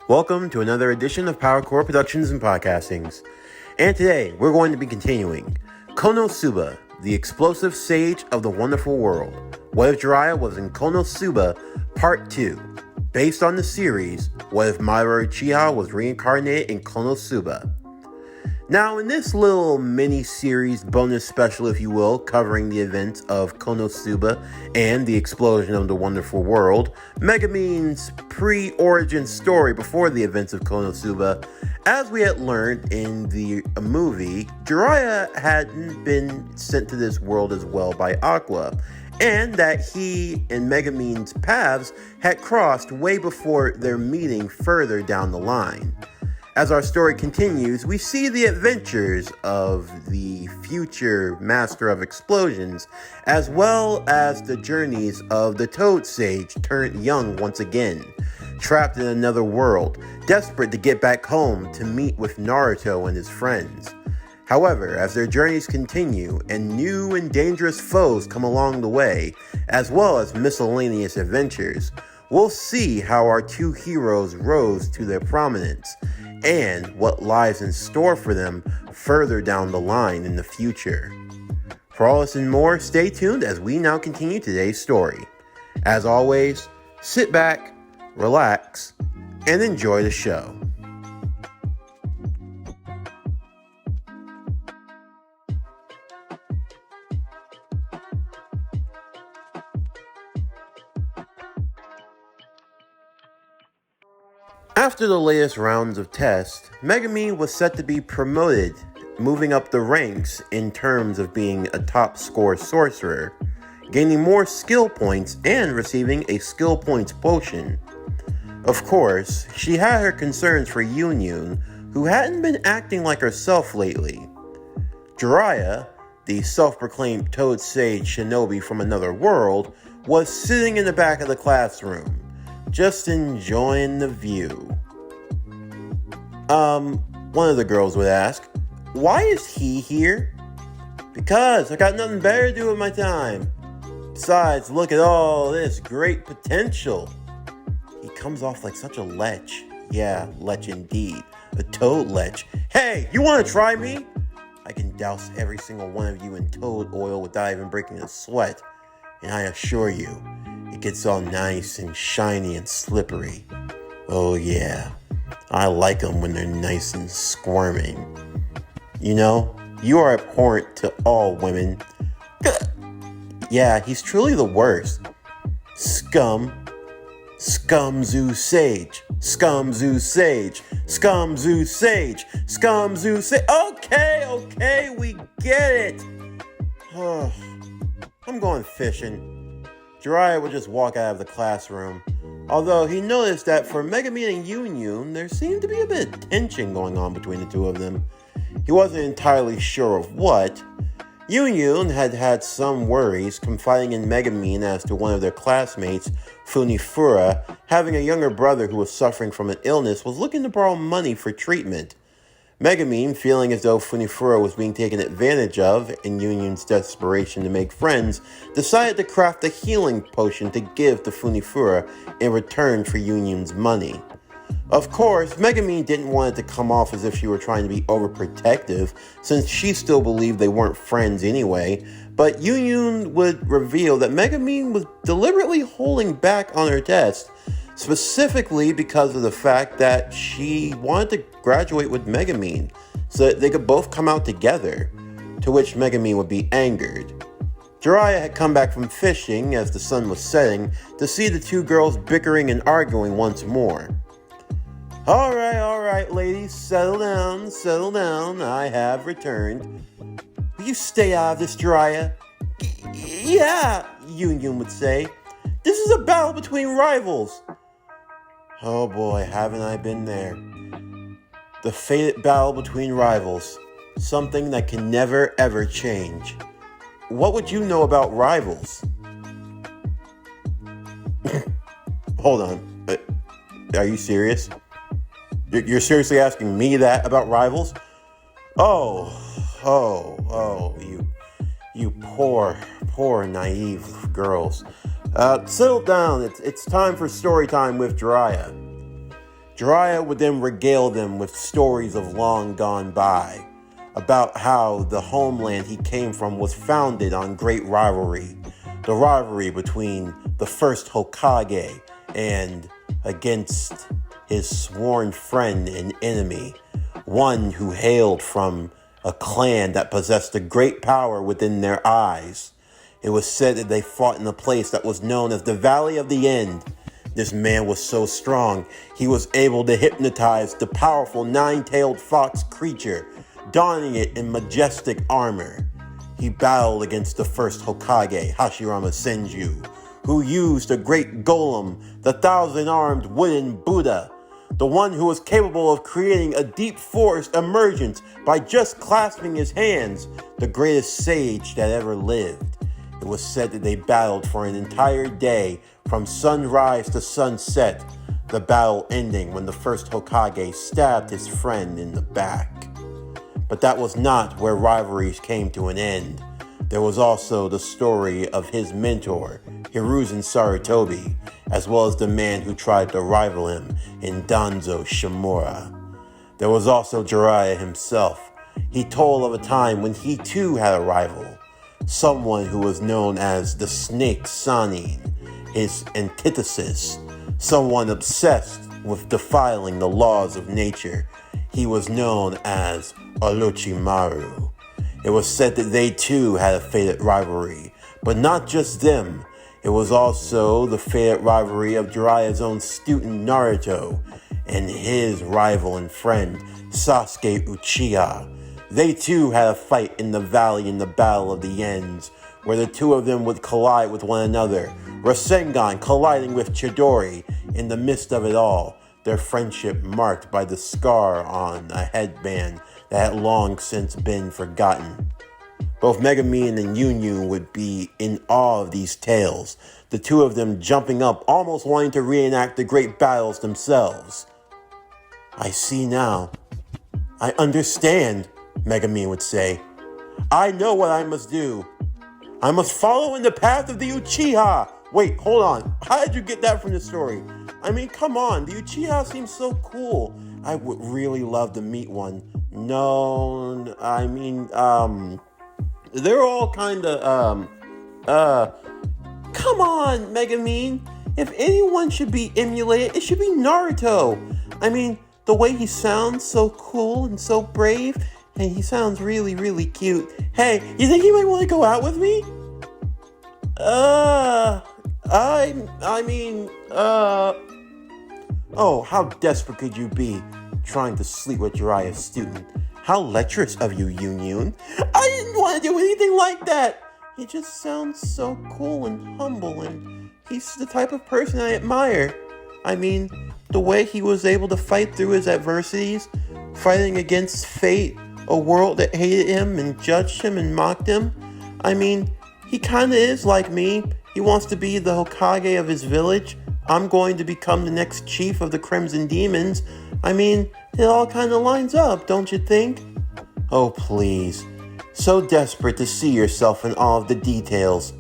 Welcome to another edition of PowerCore Productions and Podcastings. And today, we're going to be continuing Konosuba, the explosive sage of the wonderful world. What if Jiraiya was in Konosuba Part 2? Based on the series, What if Madara Uchiha was reincarnated in Konosuba? Now, in this little mini-series bonus special, if you will, covering the events of Konosuba and the explosion of the wonderful world, Megumin's pre-origin story before the events of Konosuba, as we had learned in the movie, Jiraiya hadn't been sent to this world as well by Aqua, and that he and Megumin's paths had crossed way before their meeting further down the line. As our story continues, we see the adventures of the future Master of Explosions, as well as the journeys of the Toad Sage turned young once again, trapped in another world, desperate to get back home to meet with Naruto and his friends. However, as their journeys continue and new and dangerous foes come along the way, as well as miscellaneous adventures, we'll see how our two heroes rose to their prominence, and what lies in store for them further down the line in the future. For all this and more, stay tuned as we now continue today's story. As always, sit back, relax, and enjoy the show. After the latest rounds of tests, Megumin was set to be promoted, moving up the ranks in terms of being a top score sorcerer, gaining more skill points and receiving a skill points potion. Of course, she had her concerns for Yunyun, who hadn't been acting like herself lately. Jiraiya, the self-proclaimed Toad Sage shinobi from another world, was sitting in the back of the classroom, just enjoying the view. One of the girls would ask, why is he here? Because I got nothing better to do with my time. Besides, look at all this great potential. He comes off like such a lech. Yeah, lech indeed. A toad lech. Hey, you want to try me? I can douse every single one of you in toad oil without even breaking a sweat. And I assure you, it gets all nice and shiny and slippery. Oh yeah, I like them when they're nice and squirming. You know, you are abhorrent to all women. Yeah, he's truly the worst. Scum. Scumzoo Sage. Scumzoo Sage. Scumzoo Sage. Scumzoo Sage. Okay, we get it. I'm going fishing. Jiraiya would just walk out of the classroom, although he noticed that for Megumin and Yunyun, there seemed to be a bit of tension going on between the two of them. He wasn't entirely sure of what. Yunyun had some worries, confiding in Megumin as to one of their classmates, Funifura, having a younger brother who was suffering from an illness, was looking to borrow money for treatment. Megumin, feeling as though Funifura was being taken advantage of in Yunyun's desperation to make friends, decided to craft a healing potion to give to Funifura in return for Yunyun's money. Of course, Megumin didn't want it to come off as if she were trying to be overprotective, since she still believed they weren't friends anyway, but Yunyun would reveal that Megumin was deliberately holding back on her test, specifically because of the fact that she wanted to graduate with Megumin, so that they could both come out together, to which Megumin would be angered. Jiraiya had come back from fishing as the sun was setting to see the two girls bickering and arguing once more. All right, ladies, settle down, I have returned. Will you stay out of this, Jiraiya? Yeah, Yunyun would say. This is a battle between rivals. Oh boy, haven't I been there. The fated battle between rivals. Something that can never ever change. What would you know about rivals? Hold on. Are you serious? You're seriously asking me that about rivals? Oh, you poor naive girls. Settle down. It's time for story time with Jiraiya. Jiraiya would then regale them with stories of long gone by, about how the homeland he came from was founded on great rivalry, the rivalry between the first Hokage and against his sworn friend and enemy, one who hailed from a clan that possessed a great power within their eyes. It was said that they fought in a place that was known as the Valley of the End. This man was so strong, he was able to hypnotize the powerful nine-tailed fox creature, donning it in majestic armor. He battled against the first Hokage, Hashirama Senju, who used a great golem, the thousand-armed wooden Buddha, the one who was capable of creating a deep forest emergence by just clasping his hands, the greatest sage that ever lived. It was said that they battled for an entire day, from sunrise to sunset, the battle ending when the first Hokage stabbed his friend in the back. But that was not where rivalries came to an end. There was also the story of his mentor, Hiruzen Sarutobi, as well as the man who tried to rival him in Danzo Shimura. There was also Jiraiya himself. He told of a time when he too had a rival, someone who was known as the Snake Sanin, his antithesis, someone obsessed with defiling the laws of nature. He was known as Orochimaru. It was said that they too had a fated rivalry, but not just them. It was also the fated rivalry of Jiraiya's own student Naruto and his rival and friend Sasuke Uchiha. They too had a fight in the valley in the Battle of the Ends, where the two of them would collide with one another, Rasengan colliding with Chidori. In the midst of it all, their friendship marked by the scar on a headband that had long since been forgotten. Both Megumin and Yunyun would be in awe of these tales, the two of them jumping up, almost wanting to reenact the great battles themselves. "I see now. I understand," Megumin would say. "I know what I must do. I must follow in the path of the Uchiha." Wait, hold on. How did you get that from the story? I mean, come on. The Uchiha seems so cool. I would really love to meet one. No, I mean, they're all kind of, come on, Megumin. If anyone should be emulated, it should be Naruto. I mean, the way he sounds so cool and so brave, and he sounds really, really cute. Hey, you think he might want to go out with me? Oh, how desperate could you be trying to sleep with Jiraiya's student? How lecherous of you, Yunyun. I didn't want to do anything like that. He just sounds so cool and humble, and he's the type of person I admire. I mean, the way he was able to fight through his adversities, fighting against fate, a world that hated him and judged him and mocked him. I mean, he kind of is like me. He wants to be the Hokage of his village. I'm going to become the next chief of the Crimson Demons. I mean, it all kind of lines up, don't you think? Oh, please. So desperate to see yourself in all of the details.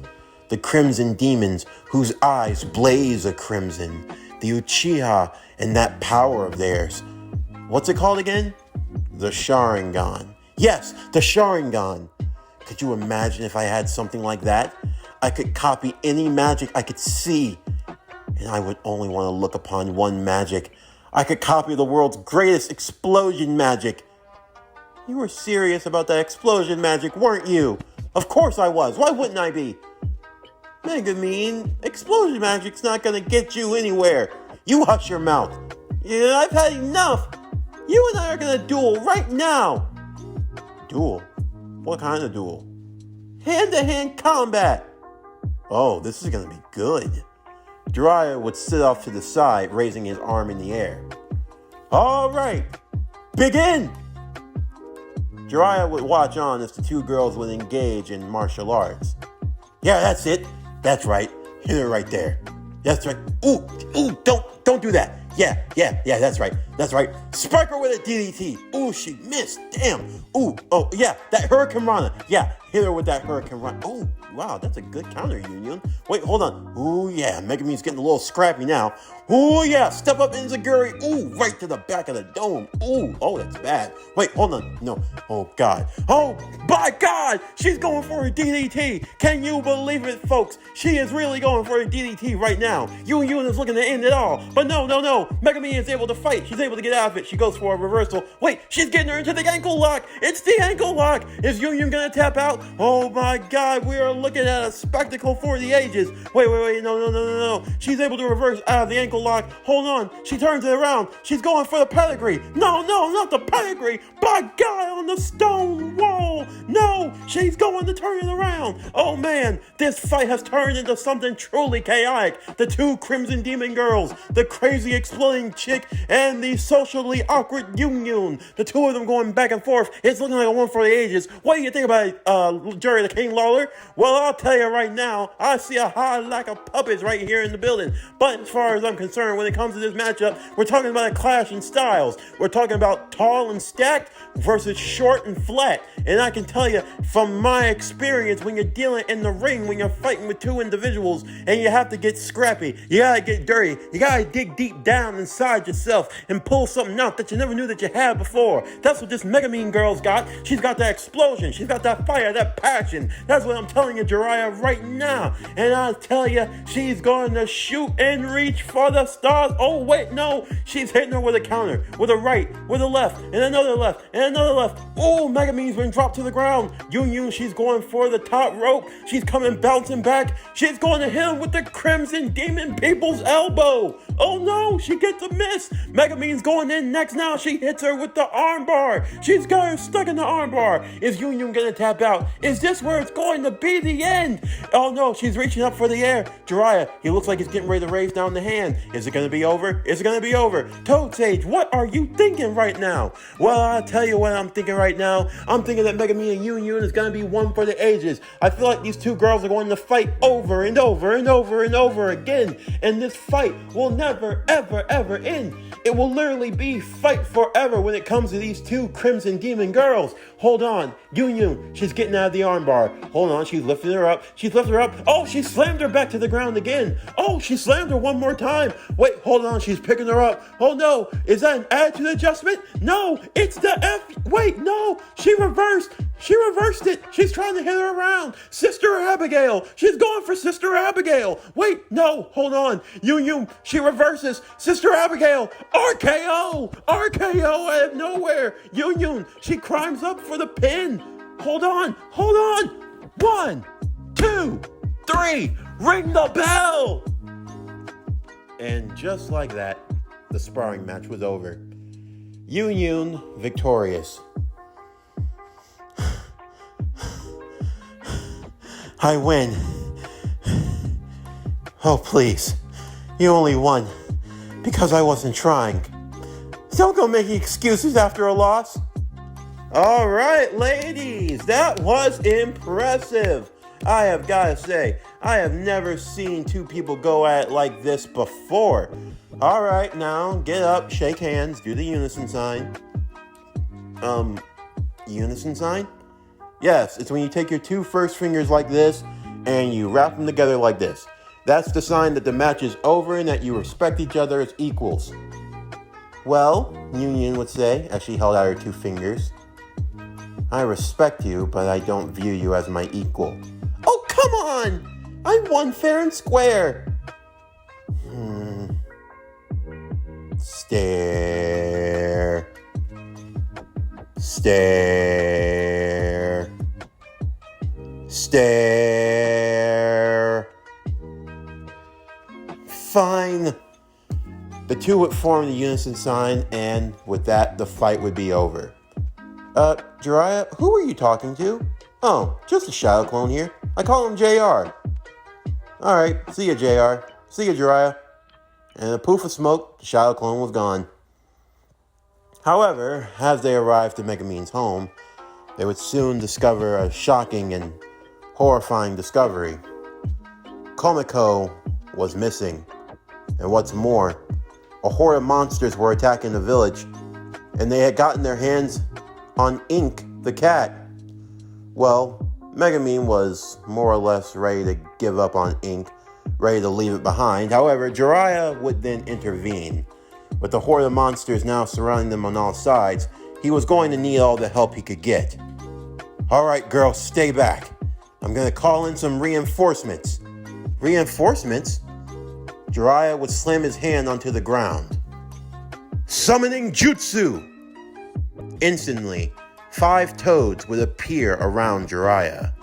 The Crimson Demons, whose eyes blaze a crimson. The Uchiha and that power of theirs. What's it called again? The Sharingan. Yes, the Sharingan. Could you imagine if I had something like that? I could copy any magic I could see. And I would only want to look upon one magic. I could copy the world's greatest explosion magic. You were serious about that explosion magic, weren't you? Of course I was. Why wouldn't I be? Megumin, explosion magic's not gonna get you anywhere. You hush your mouth. Yeah, I've had enough. You and I are gonna duel right now. Duel? What kind of duel? Hand-to-hand combat. Oh, this is gonna be good. Jiraiya would sit off to the side, raising his arm in the air. All right, begin! Jiraiya would watch on as the two girls would engage in martial arts. Yeah, that's it. That's right. Hit her right there. That's right. Ooh, don't do that. Yeah, that's right. That's right. Spike her with a DDT. Ooh, she missed. Damn. Ooh, oh, yeah, that Hurricane Rana. Yeah, hit her with that Hurricane Rana. Oh, wow, that's a good counter, Union. Wait, hold on. Ooh, yeah, Megumin's getting a little scrappy now. Ooh, yeah, step up Enziguri. Ooh, right to the back of the dome. Ooh, oh, that's bad. Wait, hold on. No. Oh, God. Oh, by God, she's going for a DDT. Can you believe it, folks? She is really going for a DDT right now. Union is looking to end it all. But no. Megumin is able to fight. She's able to get out of it. She goes for a reversal. Wait, she's getting her into the ankle lock. It's the ankle lock. Is Union going to tap out? Oh, my God, we are looking at a spectacle for the ages. Wait, no. She's able to reverse out of the ankle lock. Hold on. She turns it around. She's going for the pedigree. No, not the pedigree. By God, on the stone wall. No, she's going to turn it around. Oh, man, this fight has turned into something truly chaotic. The two Crimson Demon girls, the crazy exploding chick, and the socially awkward Union. The two of them going back and forth. It's looking like a one for the ages. What do you think about it, Jerry the King Lawler? Well, I'll tell you right now, I see a high lack of puppets right here in the building. But as far as I'm concerned, when it comes to this matchup, we're talking about a clash in styles. We're talking about tall and stacked versus short and flat. And I can tell you from my experience, when you're dealing in the ring, when you're fighting with two individuals and you have to get scrappy, you gotta get dirty, you gotta dig deep down inside yourself and pull something out that you never knew that you had before. That's what this Megumin girl's got. She's got that explosion. She's got that fire, that passion. That's what I'm telling you, Jiraiya, right now. And I'll tell you, she's going to shoot and reach for the stars. Oh, wait, no. She's hitting her with a counter, with a right, with a left, and another left, and another left. Oh, Megumin's been dropped to the ground. Union, she's going for the top rope. She's coming bouncing back. She's going to hit him with the Crimson Demon People's elbow. Oh, no, she gets a miss. Megumin's going in next now. She hits her with the armbar. She's got her stuck in the armbar. Is Union going to tap out? Is this where it's going to be the end? Oh, no, she's reaching up for the air. Jiraiya, he looks like he's getting ready to raise down the hand. Is it going to be over? Is it going to be over? Toad Sage, what are you thinking right now? Well, I'll tell you what I'm thinking right now. I'm thinking that Megumin and Union is going to be one for the ages. I feel like these two girls are going to fight over and over and over and over again. And this fight will never, ever end. It will literally be fight forever when it comes to these two Crimson Demon girls. Hold on. Union, she's getting out of the armbar. Hold on, she's lifting her up. She's lifted her up. Oh, she slammed her back to the ground again. Oh, she slammed her one more time. Wait, hold on, she's picking her up. Oh no, is that an attitude adjustment? No, it's the F. Wait, no, she reversed. She reversed it. She's trying to hit her around. Sister Abigail. She's going for Sister Abigail. Wait, no, hold on. Union, she reverses. Sister Abigail. RKO. RKO out of nowhere. Union, she climbs up for the pin. Hold on. 1, 2, 3. Ring the bell. And just like that, the sparring match was over. Union victorious. I win. Oh, please. You only won because I wasn't trying. Don't go making excuses after a loss. All right, ladies, that was impressive. I have got to say, I have never seen two people go at it like this before. All right, now get up, shake hands, do the unison sign. Unison sign? Yes, it's when you take your two first fingers like this and you wrap them together like this. That's the sign that the match is over and that you respect each other as equals. Well, Union would say, as she held out her two fingers, I respect you, but I don't view you as my equal. Oh, come on! I won fair and square. Stare. Fine. The two would form the unison sign, and with that, the fight would be over. Jiraiya, who were you talking to? Oh, just a shadow clone here. I call him JR. Alright, see ya, JR. See ya, Jiraiya. And a poof of smoke, the shadow clone was gone. However, as they arrived to Megumin's home, they would soon discover a shocking and horrifying discovery. Komiko was missing. And what's more, a horde of monsters were attacking the village, and they had gotten their hands on Ink the cat. Well, Megumin was more or less ready to give up on Ink, ready to leave it behind. However, Jiraiya would then intervene. With the horde of monsters now surrounding them on all sides, he was going to need all the help he could get. Alright, girl, stay back. I'm going to call in some reinforcements. Reinforcements? Jiraiya would slam his hand onto the ground. Summoning Jutsu! Instantly, 5 toads would appear around Jiraiya.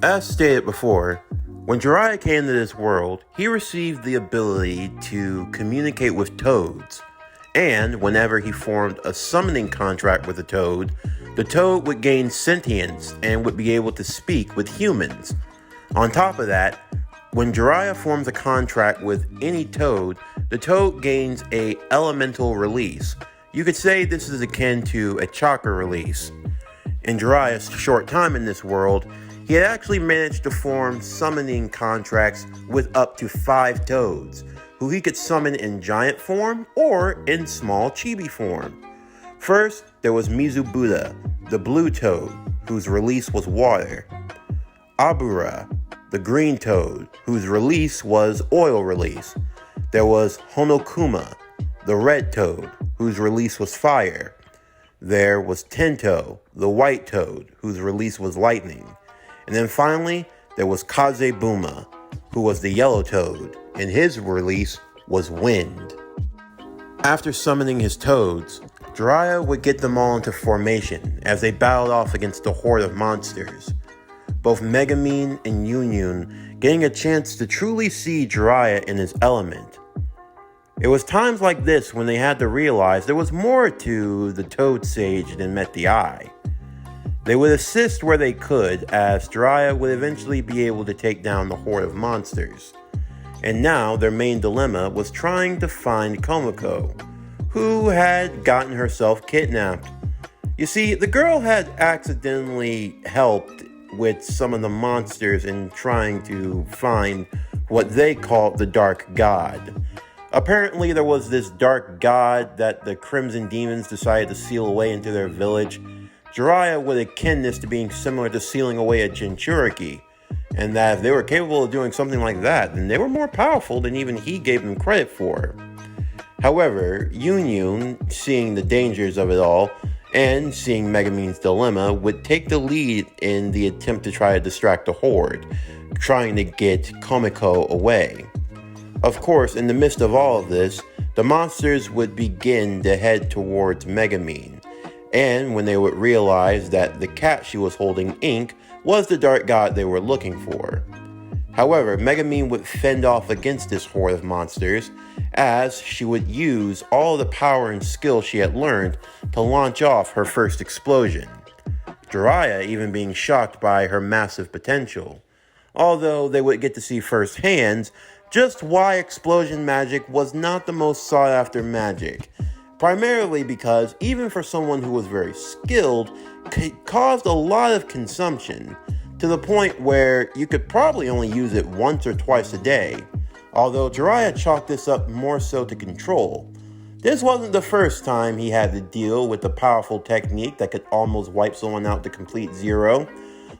As stated before, when Jiraiya came to this world, he received the ability to communicate with toads, and whenever he formed a summoning contract with a toad, the toad would gain sentience and would be able to speak with humans. On top of that, when Jiraiya forms a contract with any toad, the toad gains a elemental release. You could say this is akin to a chakra release. In Jiraiya's short time in this world, he had actually managed to form summoning contracts with up to 5 toads, who he could summon in giant form or in small chibi form. First, there was Mizubuda, the blue toad, whose release was water. Abura, the green toad, whose release was oil release. There was Honokuma, the red toad, whose release was fire. There was Tento, the white toad, whose release was lightning. And then finally, there was Kazebuma, who was the yellow toad, and his release was wind. After summoning his toads, Jiraiya would get them all into formation as they battled off against a horde of monsters. Both Megumin and Yunyun getting a chance to truly see Jiraiya in his element. It was times like this when they had to realize there was more to the Toad Sage than met the eye. They would assist where they could, as Jiraiya would eventually be able to take down the horde of monsters. And now their main dilemma was trying to find Komiko, who had gotten herself kidnapped. You see, the girl had accidentally helped with some of the monsters in trying to find what they called the Dark God. Apparently there was this Dark God that the Crimson Demons decided to seal away into their village. Jiraiya would akin this to being similar to sealing away a Jinchuriki, and that if they were capable of doing something like that, then they were more powerful than even he gave them credit for. However, Yunyun, seeing the dangers of it all, and seeing Megumin's dilemma, would take the lead in the attempt to try to distract the horde, trying to get Komiko away. Of course, in the midst of all of this, the monsters would begin to head towards Megumin, and when they would realize that the cat she was holding, Ink, was the Dark God they were looking for. However, Megumin would fend off against this horde of monsters, as she would use all the power and skill she had learned to launch off her first explosion. Jiraiya even being shocked by her massive potential, although they would get to see firsthand just why explosion magic was not the most sought after magic. Primarily because, even for someone who was very skilled, it caused a lot of consumption, to the point where you could probably only use it once or twice a day, although Jiraiya chalked this up more so to control. This wasn't the first time he had to deal with a powerful technique that could almost wipe someone out to complete zero,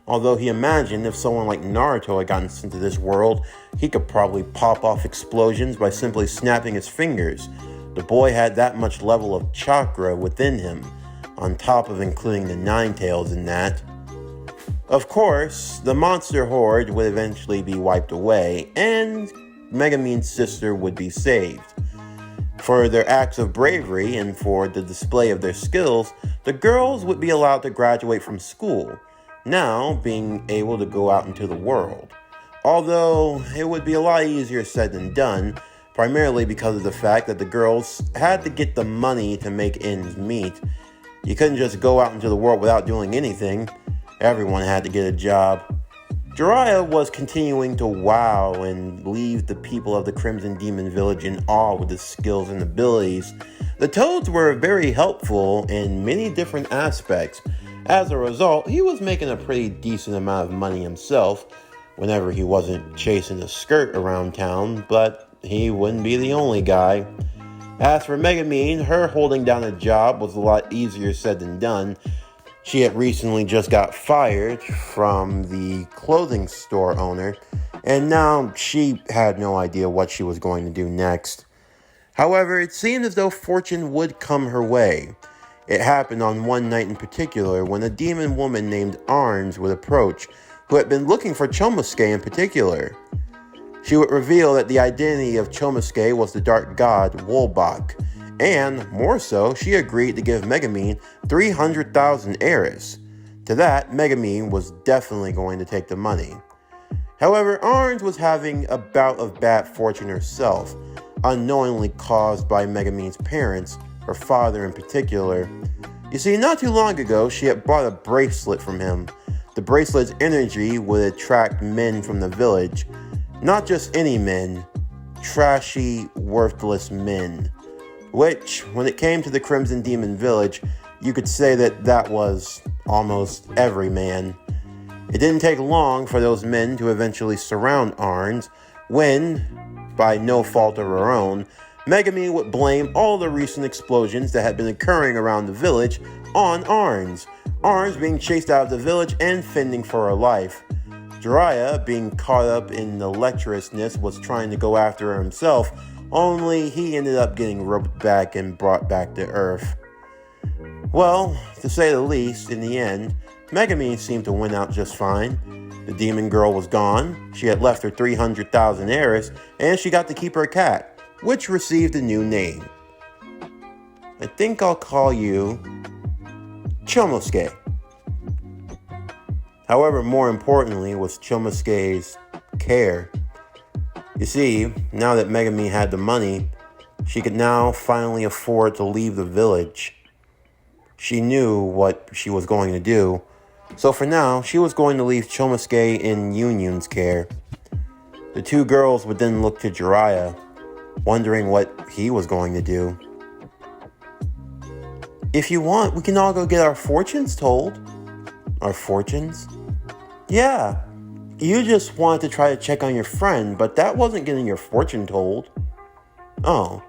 although he imagined if someone like Naruto had gotten into this world, he could probably pop off explosions by simply snapping his fingers. The boy had that much level of chakra within him, on top of including the Nine Tails in that. Of course, the monster horde would eventually be wiped away, and Megumin's sister would be saved. For their acts of bravery and for the display of their skills, the girls would be allowed to graduate from school, now being able to go out into the world. Although it would be a lot easier said than done, primarily because of the fact that the girls had to get the money to make ends meet. You couldn't just go out into the world without doing anything. Everyone had to get a job. Jiraiya was continuing to wow and leave the people of the Crimson Demon Village in awe with his skills and abilities. The Toads were very helpful in many different aspects. As a result, he was making a pretty decent amount of money himself, whenever he wasn't chasing a skirt around town, but he wouldn't be the only guy. As for Megamine, her holding down a job was a lot easier said than done. She had recently just got fired from the clothing store owner, and now she had no idea what she was going to do next. However, it seemed as though fortune would come her way. It happened on one night in particular when a demon woman named Arns would approach, who had been looking for Chomosuke in particular. She would reveal that the identity of Chomosuke was the dark god Wolbach, and, more so, she agreed to give Megamine 300,000 Eris. To that, Megamine was definitely going to take the money. However, Arns was having a bout of bad fortune herself, unknowingly caused by Megamine's parents, her father in particular. You see, not too long ago, she had bought a bracelet from him. The bracelet's energy would attract men from the village. Not just any men, trashy, worthless men. Which, when it came to the Crimson Demon Village, you could say that was almost every man. It didn't take long for those men to eventually surround Arns when, by no fault of her own, Megamine would blame all the recent explosions that had been occurring around the village on Arns. Arns being chased out of the village and fending for her life. Jiraiya, being caught up in the lecherousness, was trying to go after her himself, only he ended up getting roped back and brought back to Earth. Well, to say the least, in the end, Megamine seemed to win out just fine. The demon girl was gone, she had left her 300,000 Eris, and she got to keep her cat, which received a new name. I think I'll call you Chomosuke. However, more importantly was Chomosuke's care. You see, now that Megamine had the money, she could now finally afford to leave the village. She knew what she was going to do, so for now, she was going to leave Chomosuke in Yunyun's care. The two girls would then look to Jiraiya, wondering what he was going to do. If you want, we can all go get our fortunes told. Our fortunes? Yeah. You just wanted to try to check on your friend, but that wasn't getting your fortune told. Oh.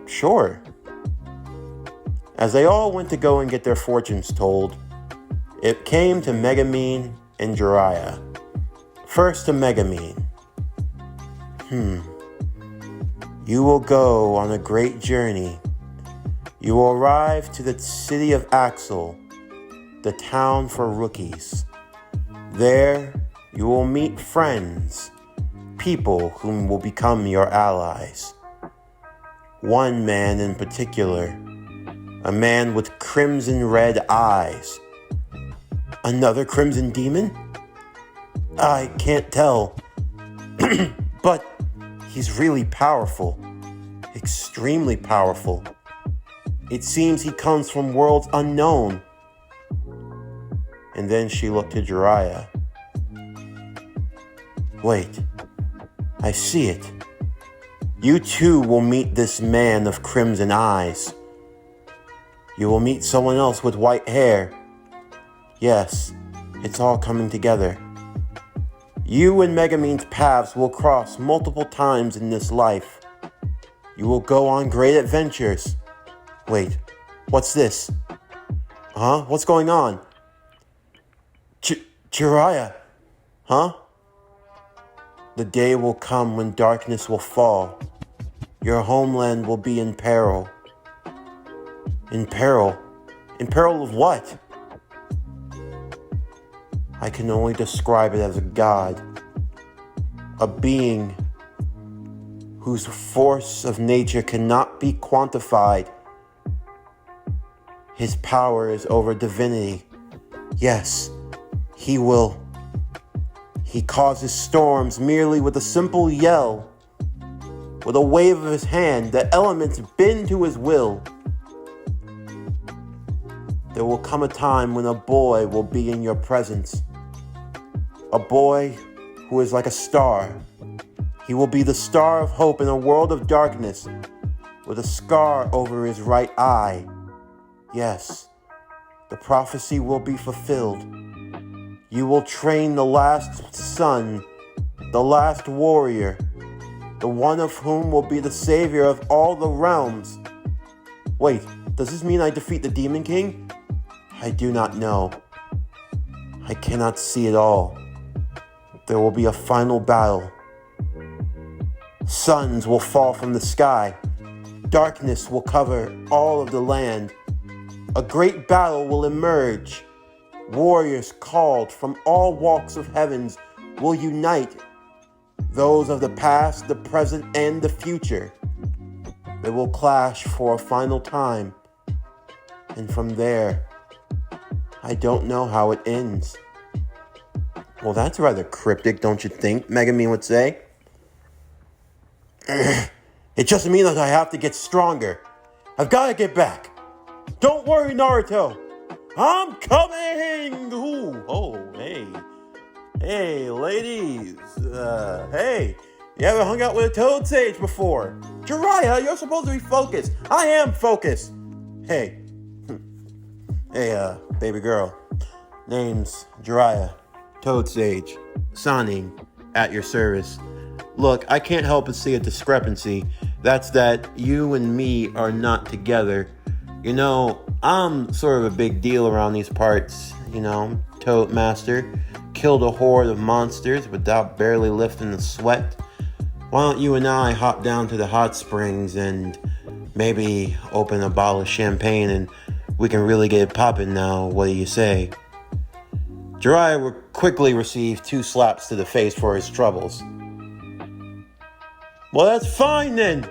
Sure. As they all went to go and get their fortunes told, it came to Megamine and Jiraiya. First to Megamine. You will go on a great journey. You will arrive to the city of Axel, the town for rookies. There, you will meet friends, people whom will become your allies. One man in particular, a man with crimson red eyes. Another crimson demon? I can't tell, but he's really powerful, extremely powerful. It seems he comes from worlds unknown. And then she looked to Jiraiya. Wait, I see it. You too will meet this man of crimson eyes. You will meet someone else with white hair. Yes, it's all coming together. You and Megamine's paths will cross multiple times in this life. You will go on great adventures. Wait, what's this? Huh? What's going on? Jiraiya, huh? The day will come when darkness will fall. Your homeland will be in peril. In peril? In peril of what? I can only describe it as a god. A being whose force of nature cannot be quantified. His power is over divinity. Yes. He causes storms merely with a simple yell. With a wave of his hand, the elements bend to his will. There will come a time when a boy will be in your presence. A boy who is like a star. He will be the star of hope in a world of darkness, with a scar over his right eye. Yes, the prophecy will be fulfilled. You will train the last son, the last warrior, the one of whom will be the savior of all the realms. Wait, does this mean I defeat the Demon King? I do not know. I cannot see it all. There will be a final battle. Suns will fall from the sky. Darkness will cover all of the land. A great battle will emerge. Warriors called from all walks of heavens will unite. Those of the past, the present, and the future. They will clash for a final time. And from there, I don't know how it ends. Well, that's rather cryptic, don't you think? Megumin would say. It just means that I have to get stronger. I've got to get back. Don't worry, Naruto. I'm coming! Ooh, oh, hey. Hey, ladies. Hey, you ever hung out with a Toad Sage before? Jiraiya, you're supposed to be focused. I am focused. Hey. Hey, baby girl. Name's Jiraiya. Toad Sage. Signing at your service. Look, I can't help but see a discrepancy. That's that you and me are not together. You know, I'm sort of a big deal around these parts. You know, Toad Master. Killed a horde of monsters without barely lifting a sweat. Why don't you and I hop down to the hot springs and maybe open a bottle of champagne and we can really get it popping now. What do you say? Jiraiya would quickly receive 2 slaps to the face for his troubles. Well, that's fine then.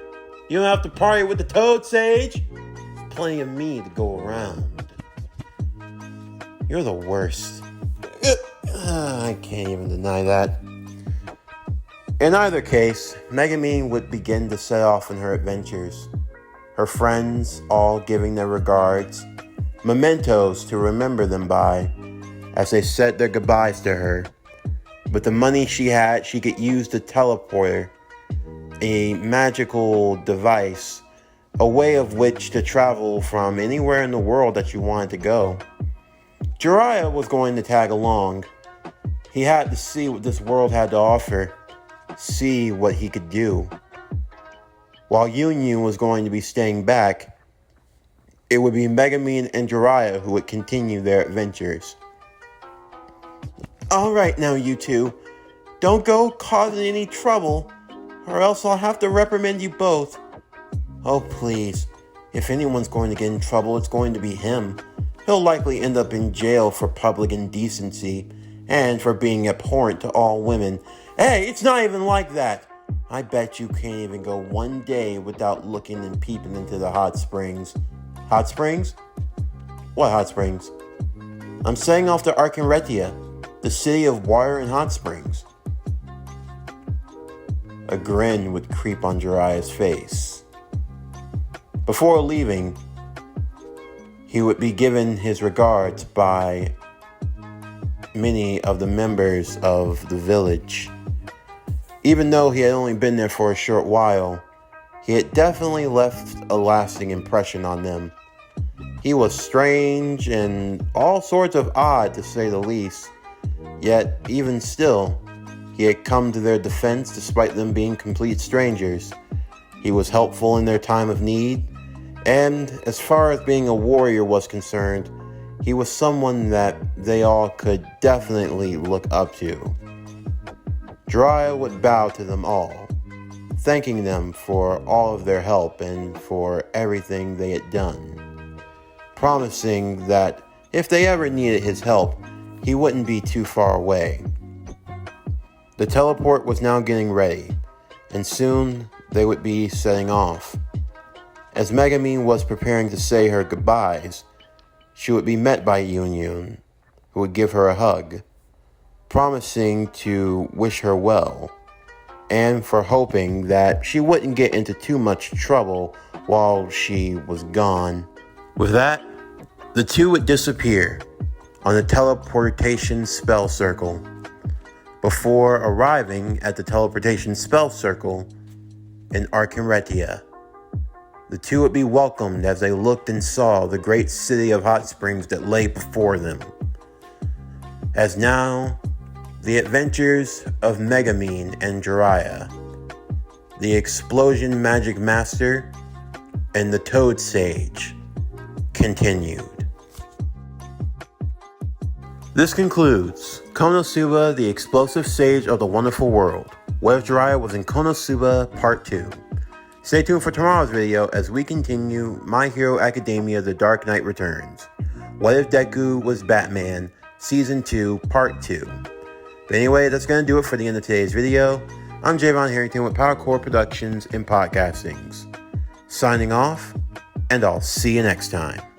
You don't have to party with the Toad Sage. There's plenty of me to go around. You're the worst. I can't even deny that. In either case, Megumin would begin to set off on her adventures. Her friends all giving their regards, mementos to remember them by, as they said their goodbyes to her. With the money she had, she could use the teleporter, a magical device, a way of which to travel from anywhere in the world that you wanted to go. Jiraiya was going to tag along. He had to see what this world had to offer, see what he could do. While Yunyun was going to be staying back, it would be Megumin and Jiraiya who would continue their adventures. Alright now, you two. Don't go causing any trouble, or else I'll have to reprimand you both. Oh, please. If anyone's going to get in trouble, it's going to be him. He'll likely end up in jail for public indecency and for being abhorrent to all women. Hey, it's not even like that. I bet you can't even go one day without looking and peeping into the hot springs. Hot springs? What hot springs? I'm saying off to Arkenretia, the city of water and hot springs. A grin would creep on Jiraiya's face. Before leaving, he would be given his regards by many of the members of the village. Even though he had only been there for a short while, he had definitely left a lasting impression on them. He was strange and all sorts of odd, to say the least. Yet, even still, he had come to their defense despite them being complete strangers. He was helpful in their time of need, and as far as being a warrior was concerned, he was someone that they all could definitely look up to. Jiraiya would bow to them all, thanking them for all of their help and for everything they had done, promising that if they ever needed his help, he wouldn't be too far away. The teleport was now getting ready, and soon they would be setting off. As Megumin was preparing to say her goodbyes, she would be met by Yunyun, who would give her a hug, promising to wish her well, and for hoping that she wouldn't get into too much trouble while she was gone. With that, the two would disappear on the teleportation spell circle. Before arriving at the teleportation spell circle in Arkenretia, the two would be welcomed as they looked and saw the great city of hot springs that lay before them. As now, the adventures of Megumin and Jiraiya, the Explosion Magic Master, and the Toad Sage continued. This concludes Konosuba, the Explosive Sage of the Wonderful World. What if Jiraiya was in Konosuba Part 2? Stay tuned for tomorrow's video as we continue My Hero Academia The Dark Knight Returns. What if Deku was Batman Season 2 Part 2? But anyway, that's going to do it for the end of today's video. I'm Javon Harrington with Power Core Productions and Podcastings. Signing off, and I'll see you next time.